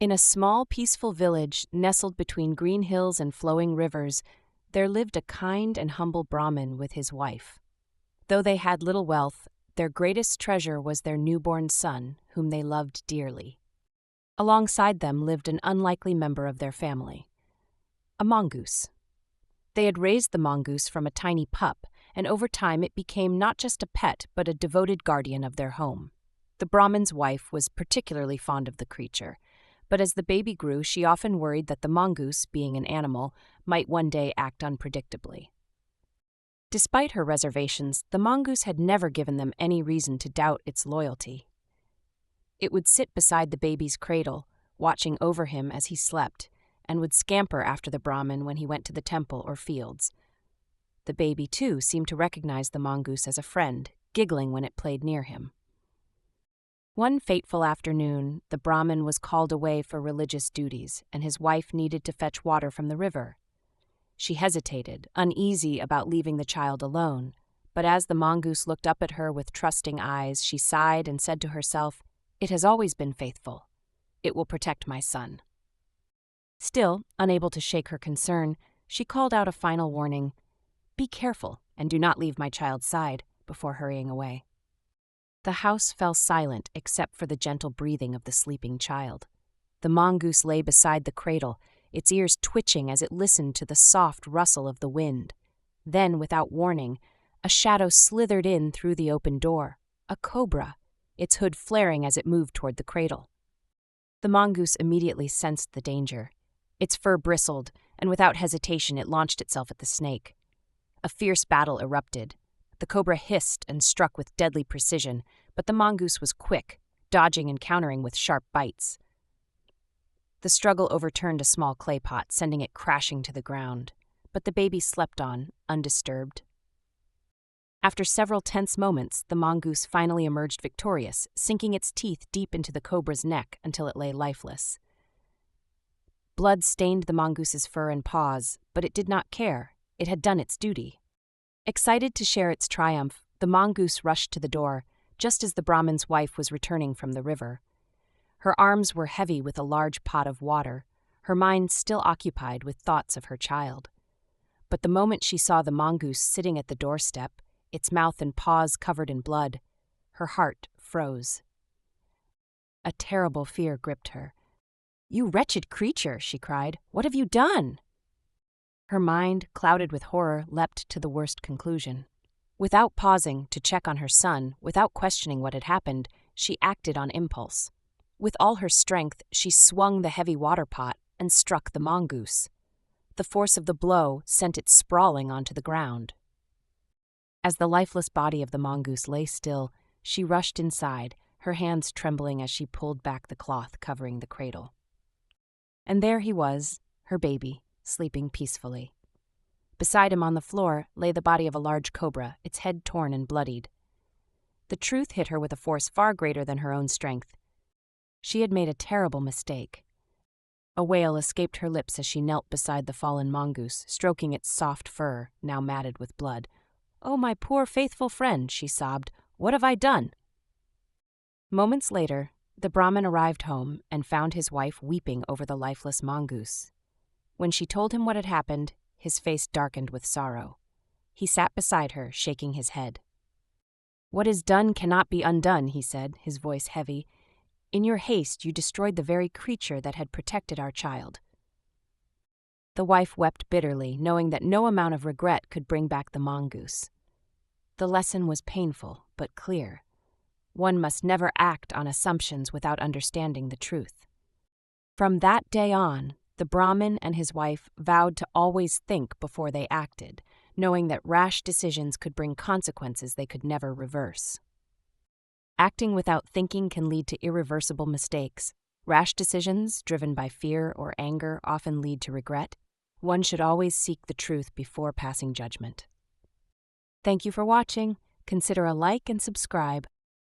In a small, peaceful village nestled between green hills and flowing rivers, there lived a kind and humble Brahmin with his wife. Though they had little wealth, their greatest treasure was their newborn son, whom they loved dearly. Alongside them lived an unlikely member of their family, a mongoose. They had raised the mongoose from a tiny pup, and over time it became not just a pet but a devoted guardian of their home. The Brahmin's wife was particularly fond of the creature, but as the baby grew, she often worried that the mongoose, being an animal, might one day act unpredictably. Despite her reservations, the mongoose had never given them any reason to doubt its loyalty. It would sit beside the baby's cradle, watching over him as he slept, and would scamper after the Brahmin when he went to the temple or fields. The baby, too, seemed to recognize the mongoose as a friend, giggling when it played near him. One fateful afternoon, the Brahmin was called away for religious duties, and his wife needed to fetch water from the river. She hesitated, uneasy about leaving the child alone, but as the mongoose looked up at her with trusting eyes, she sighed and said to herself, "It has always been faithful. It will protect my son." Still, unable to shake her concern, she called out a final warning, "Be careful, and do not leave my child's side," before hurrying away. The house fell silent except for the gentle breathing of the sleeping child. The mongoose lay beside the cradle, its ears twitching as it listened to the soft rustle of the wind. Then, without warning, a shadow slithered in through the open door, a cobra, its hood flaring as it moved toward the cradle. The mongoose immediately sensed the danger. Its fur bristled, and without hesitation it launched itself at the snake. A fierce battle erupted. The cobra hissed and struck with deadly precision, but the mongoose was quick, dodging and countering with sharp bites. The struggle overturned a small clay pot, sending it crashing to the ground, but the baby slept on, undisturbed. After several tense moments, the mongoose finally emerged victorious, sinking its teeth deep into the cobra's neck until it lay lifeless. Blood stained the mongoose's fur and paws, but it did not care. It had done its duty. Excited to share its triumph, the mongoose rushed to the door, just as the Brahmin's wife was returning from the river. Her arms were heavy with a large pot of water, her mind still occupied with thoughts of her child. But the moment she saw the mongoose sitting at the doorstep, its mouth and paws covered in blood, her heart froze. A terrible fear gripped her. "You wretched creature," she cried, "what have you done?" Her mind, clouded with horror, leapt to the worst conclusion. Without pausing to check on her son, without questioning what had happened, she acted on impulse. With all her strength, she swung the heavy water pot and struck the mongoose. The force of the blow sent it sprawling onto the ground. As the lifeless body of the mongoose lay still, she rushed inside, her hands trembling as she pulled back the cloth covering the cradle. And there he was, her baby, sleeping peacefully. Beside him on the floor lay the body of a large cobra, its head torn and bloodied. The truth hit her with a force far greater than her own strength. She had made a terrible mistake. A wail escaped her lips as she knelt beside the fallen mongoose, stroking its soft fur, now matted with blood. "Oh, my poor faithful friend," she sobbed, "what have I done?" Moments later, the Brahmin arrived home and found his wife weeping over the lifeless mongoose. When she told him what had happened, his face darkened with sorrow. He sat beside her, shaking his head. "What is done cannot be undone," he said, his voice heavy. "In your haste, you destroyed the very creature that had protected our child." The wife wept bitterly, knowing that no amount of regret could bring back the mongoose. The lesson was painful, but clear. One must never act on assumptions without understanding the truth. From that day on, the Brahmin and his wife vowed to always think before they acted, knowing that rash decisions could bring consequences they could never reverse. Acting without thinking can lead to irreversible mistakes. Rash decisions, driven by fear or anger, often lead to regret. One should always seek the truth before passing judgment. Thank you for watching. Consider a like and subscribe.